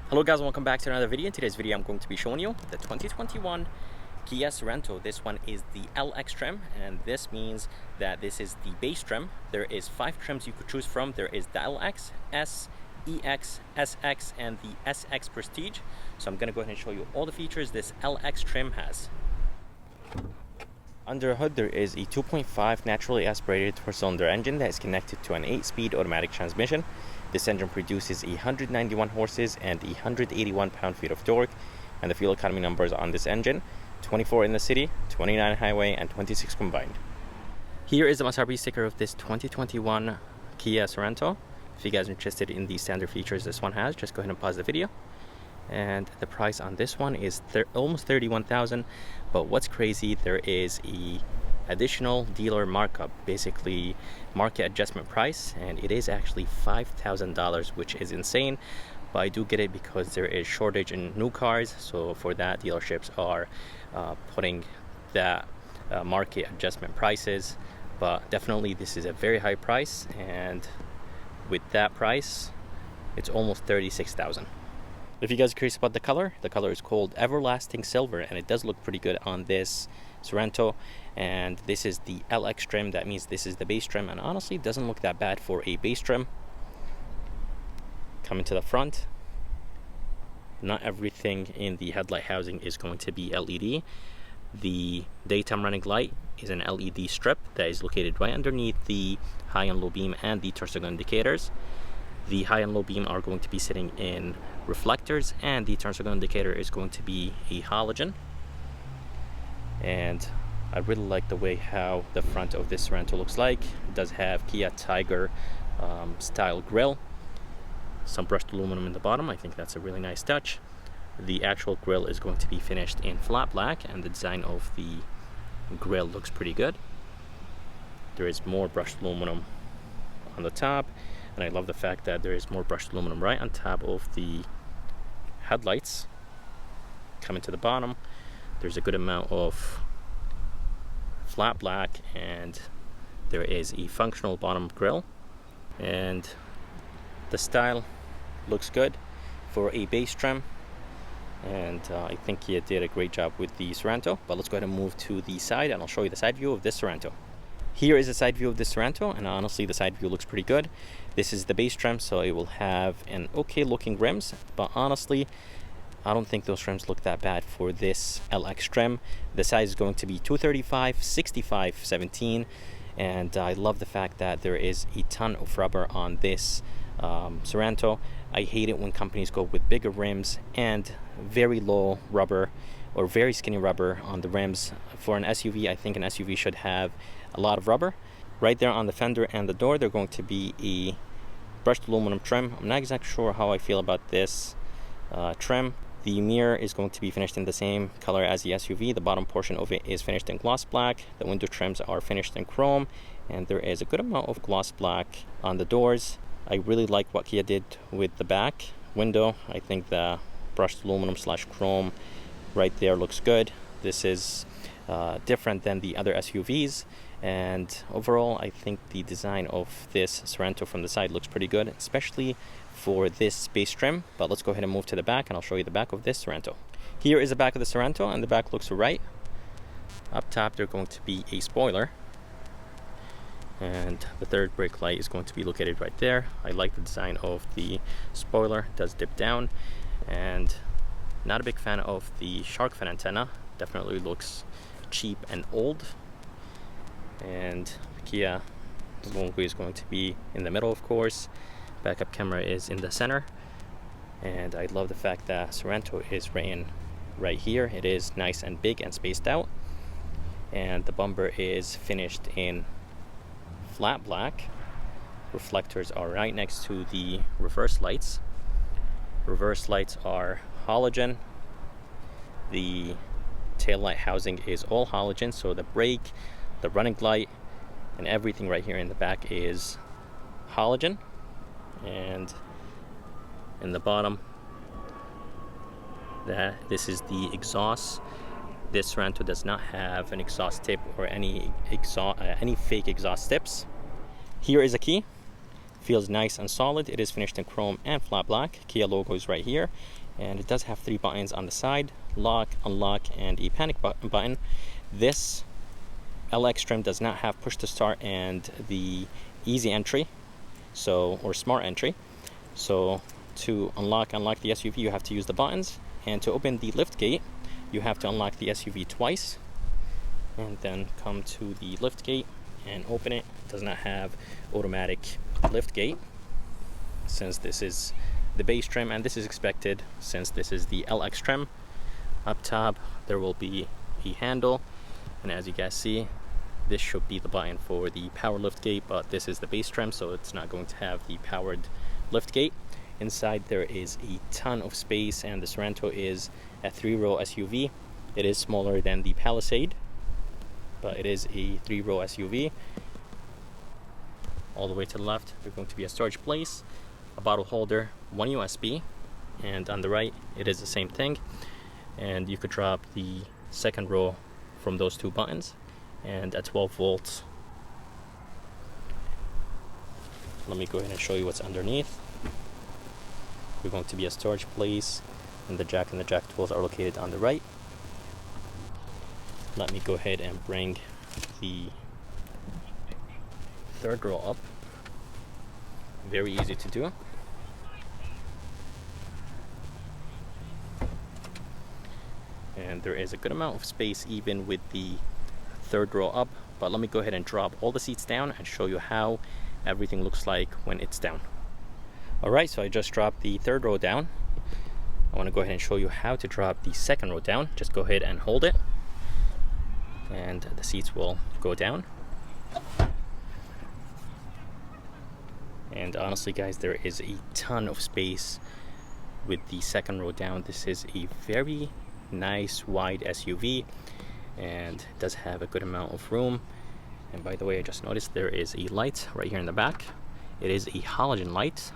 Hello guys, welcome back to another video. In today's video I'm going to be showing you the 2021 Kia Sorento. This one is the LX trim, and this means that this is the base trim. There is 5 trims you could choose from. There is the LX, S, EX, SX, and the SX Prestige. So I'm going to go ahead and show you all the features this LX trim has. Under the hood there is a 2.5 naturally aspirated 4-cylinder engine that is connected to an 8-speed automatic transmission. This engine produces 191 horses and 181 pound-feet of torque, and the fuel economy numbers on this engine: 24 in the city, 29 highway, and 26 combined. Here is the MSRP sticker of this 2021 Kia Sorento. If you guys are interested in the standard features this one has, just go ahead and pause the video. And the price on this one is almost $31,000. But what's crazy, there is a additional dealer markup, basically market adjustment price, and it is actually $5,000, which is insane. But I do get it because there is shortage in new cars, so for that dealerships are putting that market adjustment prices. But definitely this is a very high price, and with that price it's almost $36,000. If you guys are curious about the color is called Everlasting Silver, and it does look pretty good on this Sorento. And this is the LX trim, that means this is the base trim, and honestly it doesn't look that bad for a base trim. Coming to the front, not everything in the headlight housing is going to be LED. The daytime running light is an LED strip that is located right underneath the high and low beam and the turn signal indicators. The high and low beam are going to be sitting in reflectors, and the turn signal indicator is going to be a halogen. And I really like the way how the front of this Sorento looks like. It does have Kia Tiger style grille, some brushed aluminum in the bottom. I think that's a really nice touch. The actual grille is going to be finished in flat black, and the design of the grille looks pretty good. There is more brushed aluminum on the top, and I love the fact that there is more brushed aluminum right on top of the headlights. Coming to the bottom, there's a good amount of flat black, and there is a functional bottom grille, and the style looks good for a base trim. And I think Kia did a great job with the Sorento. But let's go ahead and move to the side, and I'll show you the side view of this Sorento. Here is the side view of this Sorento, and honestly the side view looks pretty good. This is the base trim, so it will have an okay looking rims, but honestly I don't think those rims look that bad for this LX trim. The size is going to be 235, 65, 17, and I love the fact that there is a ton of rubber on this Sorento. I hate it when companies go with bigger rims and very low rubber or very skinny rubber on the rims. For an SUV, I think an SUV should have a lot of rubber. Right there on the fender and the door, they're going to be a brushed aluminum trim. I'm not exactly sure how I feel about this trim. The mirror is going to be finished in the same color as the SUV. The bottom portion of it is finished in gloss black. The window trims are finished in chrome, and there is a good amount of gloss black on the doors. I really like what Kia did with the back window. I think the brushed aluminum / chrome right there looks good. This is different than the other SUVs, and overall I think the design of this Sorento from the side looks pretty good, especially for this base trim. But let's go ahead and move to the back, and I'll show you the back of this Sorento. Here is the back of the Sorento, and the back looks right. Up top there's going to be a spoiler, and the third brake light is going to be located right there. I like the design of the spoiler. It does dip down, and not a big fan of the shark fin antenna. Definitely looks cheap and old. And the Kia logo is going to be in the middle, of course. Backup camera is in the center, and I love the fact that Sorento is written right here. It is nice and big and spaced out, and the bumper is finished in flat black. Reflectors are right next to the reverse lights. Reverse lights are halogen. The tail light housing is all halogen, so the brake, the running light, and everything right here in the back is halogen. And in the bottom, this is the exhaust. This Sorento does not have an exhaust tip or any fake exhaust tips. Here is a key. Feels nice and solid. It is finished in chrome and flat black. Kia logo is right here, and it does have 3 buttons on the side: lock, unlock, and a panic button. This LX trim does not have push to start and the easy entry, or smart entry. So to unlock the SUV, you have to use the buttons, and to open the lift gate, you have to unlock the SUV twice and then come to the lift gate and open it. It does not have automatic lift gate since this is the base trim, and this is expected since this is the LX trim. Up top there will be a handle, and as you guys see, this should be the button for the power lift gate, but this is the base trim, so it's not going to have the powered lift gate. Inside there is a ton of space, and the Sorento is a 3-row SUV. It is smaller than the Palisade, but it is a 3-row SUV. All the way to the left, there's going to be a storage place, a bottle holder, 1 USB, and on the right, it is the same thing. And you could drop the second row from those 2 buttons, and at 12 volts. Let me go ahead and show you what's underneath. We're going to be a storage place, and the jack tools are located on the right. Let me go ahead and bring the third row up. Very easy to do. And there is a good amount of space even with the third row up, but let me go ahead and drop all the seats down and show you how everything looks like when it's down. Alright, so I just dropped the third row down. I want to go ahead and show you how to drop the second row down. Just go ahead and hold it, and the seats will go down. And honestly guys, there is a ton of space with the second row down. This is a very nice wide SUV, and it does have a good amount of room. And by the way, I just noticed there is a light right here in the back. It is a halogen light,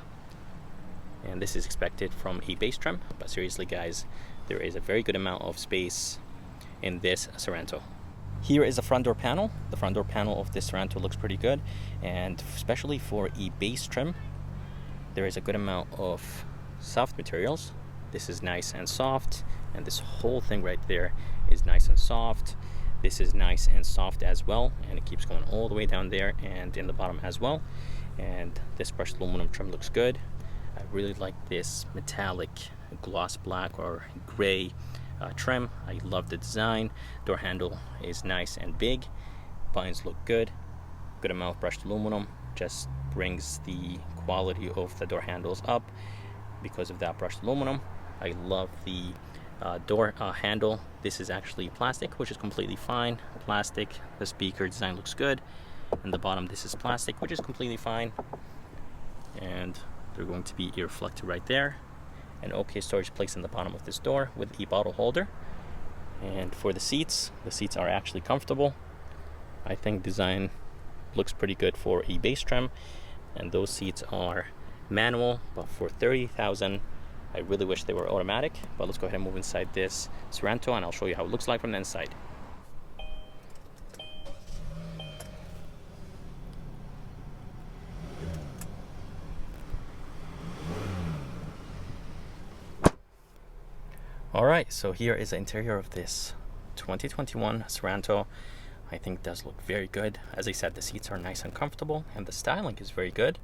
and this is expected from a base trim, but seriously guys, there is a very good amount of space in this Sorento. Here is the front door panel. The front door panel of this Sorento looks pretty good, and especially for a base trim, there is a good amount of soft materials. This is nice and soft, and this whole thing right there is nice and soft. This is nice and soft as well, and it keeps going all the way down there and in the bottom as well. And this brushed aluminum trim looks good. I really like this metallic gloss black or gray trim. I love the design. Door handle is nice and big. Buttons look good. Good amount of brushed aluminum. Just brings the quality of the door handles up because of that brushed aluminum. I love the door handle. This is actually plastic, which is completely fine. Plastic. The speaker design looks good. And the bottom, this is plastic, which is completely fine. And they're going to be ear reflector right there. An okay storage place in the bottom of this door with a bottle holder. And for the seats are actually comfortable. I think design looks pretty good for a base trim, and those seats are manual, but for 30,000 I really wish they were automatic. But let's go ahead and move inside this Sorento, and I'll show you how it looks like from the inside. Alright, so here is the interior of this 2021 Sorento. I think it does look very good. As I said, the seats are nice and comfortable, and the styling is very good.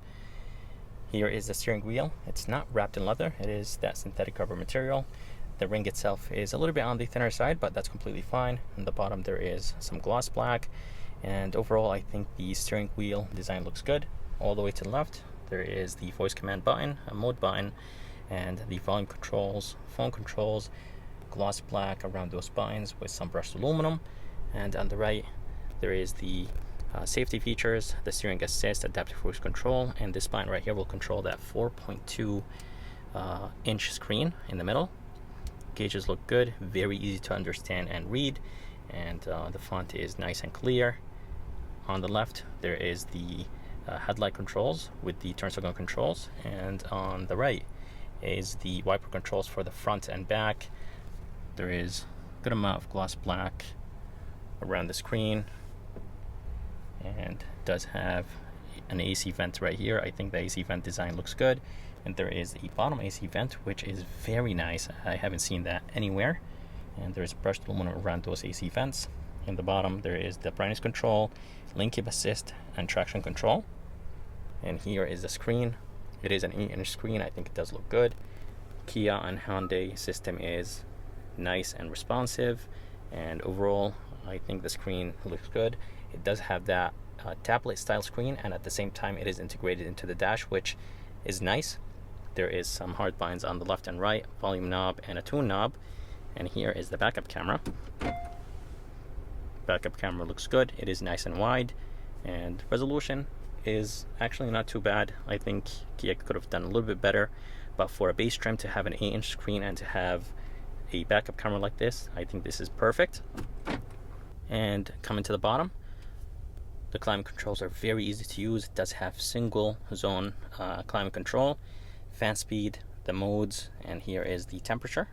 Here is the steering wheel. It's not wrapped in leather. It is that synthetic rubber material. The ring itself is a little bit on the thinner side, but that's completely fine. In the bottom there is some gloss black, and overall I think the steering wheel design looks good. All the way to the left there is the voice command button, a mode button, and the volume controls, phone controls, gloss black around those buttons with some brushed aluminum. And on the right there is the safety features, the steering assist, adaptive cruise control, and this button right here will control that 4.2 inch screen in the middle. Gauges look good, very easy to understand and read, and the font is nice and clear. on the left there is the headlight controls with the turn signal controls, and on the right is the wiper controls for the front and back. There is a good amount of gloss black around the screen, and does have an AC vent right here. I think the AC vent design looks good, and there is a bottom AC vent which is very nice. I haven't seen that anywhere, and there's brushed aluminum around those AC vents. In the bottom there is the brightness control, lane keep assist, and traction control. And here is the screen. It is an 8-inch screen. I think it does look good. Kia and Hyundai system is nice and responsive, and overall I think the screen looks good. It does have that tablet style screen, and at the same time it is integrated into the dash, which is nice. There is some hard buttons on the left and right, volume knob and a tune knob. And here is the backup camera. Backup camera looks good. It is nice and wide, and resolution is actually not too bad. I think Kia could have done a little bit better, but for a base trim to have an 8-inch screen and to have a backup camera like this, I think this is perfect. And coming to the bottom, the climate controls are very easy to use. It does have single zone climate control, fan speed, the modes, and here is the temperature.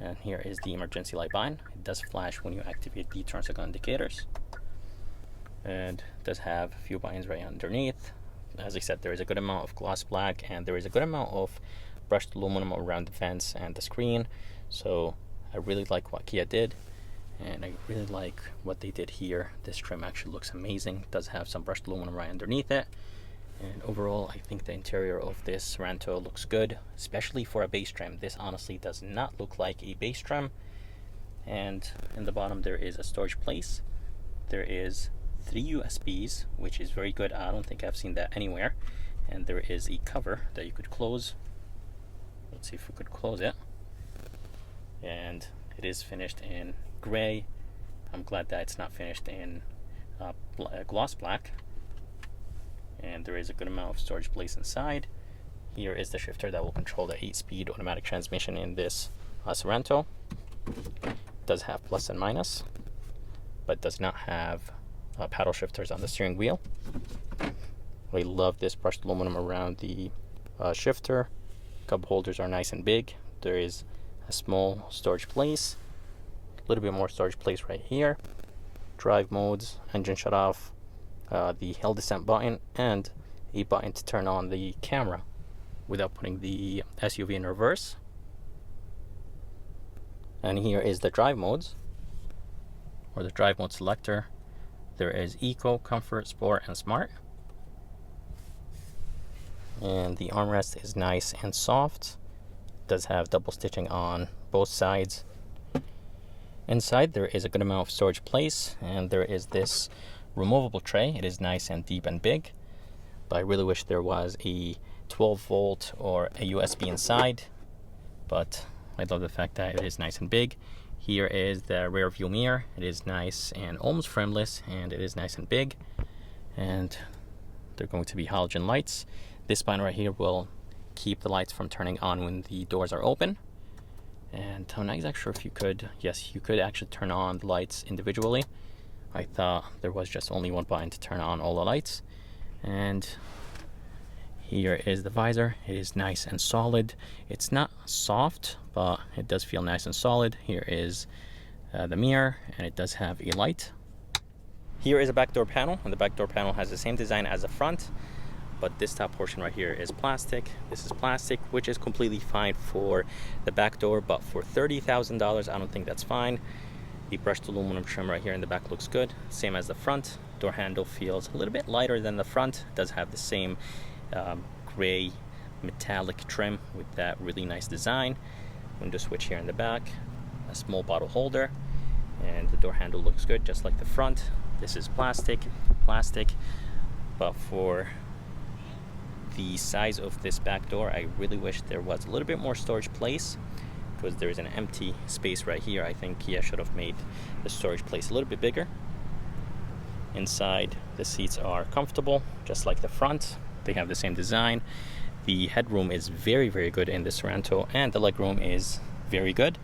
And here is the emergency light button. It does flash when you activate the turn signal indicators. And it does have a few buttons right underneath. As I said, there is a good amount of gloss black, and there is a good amount of brushed aluminum around the vents and the screen. So I really like what Kia did, and I really like what they did here. This trim actually looks amazing. It does have some brushed aluminum right underneath it. And overall, I think the interior of this Sorento looks good, especially for a base trim. This honestly does not look like a base trim. And in the bottom there is a storage place. There is 3 USBs, which is very good. I don't think I've seen that anywhere. And there is a cover that you could close. Let's see if we could close it. And it is finished in gray. I'm glad that it's not finished in gloss black. And there is a good amount of storage place inside. Here is the shifter that will control the 8-speed automatic transmission in this Sorento. It does have plus and minus, but does not have paddle shifters on the steering wheel. I love this brushed aluminum around the shifter. Cup holders are nice and big. There is a small storage place, a little bit more storage place right here. Drive modes, engine shut off, the hill descent button, and a button to turn on the camera without putting the SUV in reverse. And here is the drive modes, or the drive mode selector. There is Eco, Comfort, Sport, and Smart. And the armrest is nice and soft. It does have double stitching on both sides. Inside there is a good amount of storage place, and there is this removable tray. It is nice and deep and big, but I really wish there was a 12-volt or a USB inside, but I love the fact that it is nice and big. Here is the rear view mirror. It is nice and almost frameless, and it is nice and big, and they're going to be halogen lights. This button right here will keep the lights from turning on when the doors are open. And I'm not exactly sure if you could, yes, you could actually turn on the lights individually. I thought there was just only one button to turn on all the lights. And here is the visor. It is nice and solid. It's not soft, but it does feel nice and solid. Here is the mirror, and it does have a light. Here is a back door panel, and the back door panel has the same design as the front, but this top portion right here is plastic. This is plastic, which is completely fine for the back door, but for $30,000, I don't think that's fine. The brushed aluminum trim right here in the back looks good, same as the front. Door handle feels a little bit lighter than the front. It does have the same gray metallic trim with that really nice design. Window switch here in the back, a small bottle holder, and the door handle looks good just like the front. This is plastic, but for the size of this back door, I really wish there was a little bit more storage place, because there is an empty space right here. I think Kia should have made the storage place a little bit bigger. Inside, the seats are comfortable, just like the front. They have the same design. The headroom is very, very good in the Sorento, and the legroom is very good.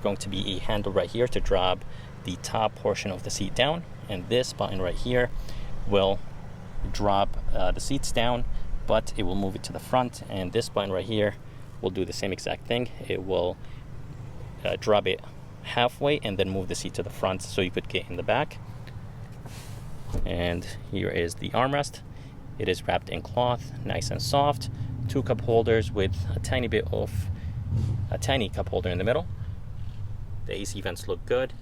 Going to be a handle right here to drop the top portion of the seat down, and this button right here will drop the seats down, but it will move it to the front, and this button right here will do the same exact thing. It will drop it halfway and then move the seat to the front so you could get in the back. And here is the armrest. It is wrapped in cloth, nice and soft. 2 cup holders with a tiny cup holder in the middle. The AC vents look good.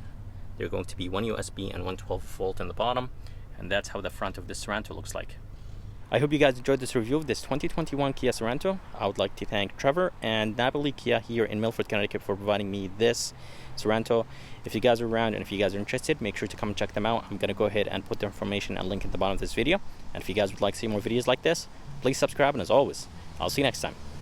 They're going to be 1 USB and 1 12-volt in the bottom, and that's how the front of this Sorento looks like. I hope you guys enjoyed this review of this 2021 Kia Sorento. I would like to thank Trevor and Napoli Kia here in Milford, Connecticut for providing me this Sorento. If you guys are around and if you guys are interested, make sure to come and check them out. I'm going to go ahead and put their information and link at the bottom of this video. And if you guys would like to see more videos like this, please subscribe, and as always, I'll see you next time.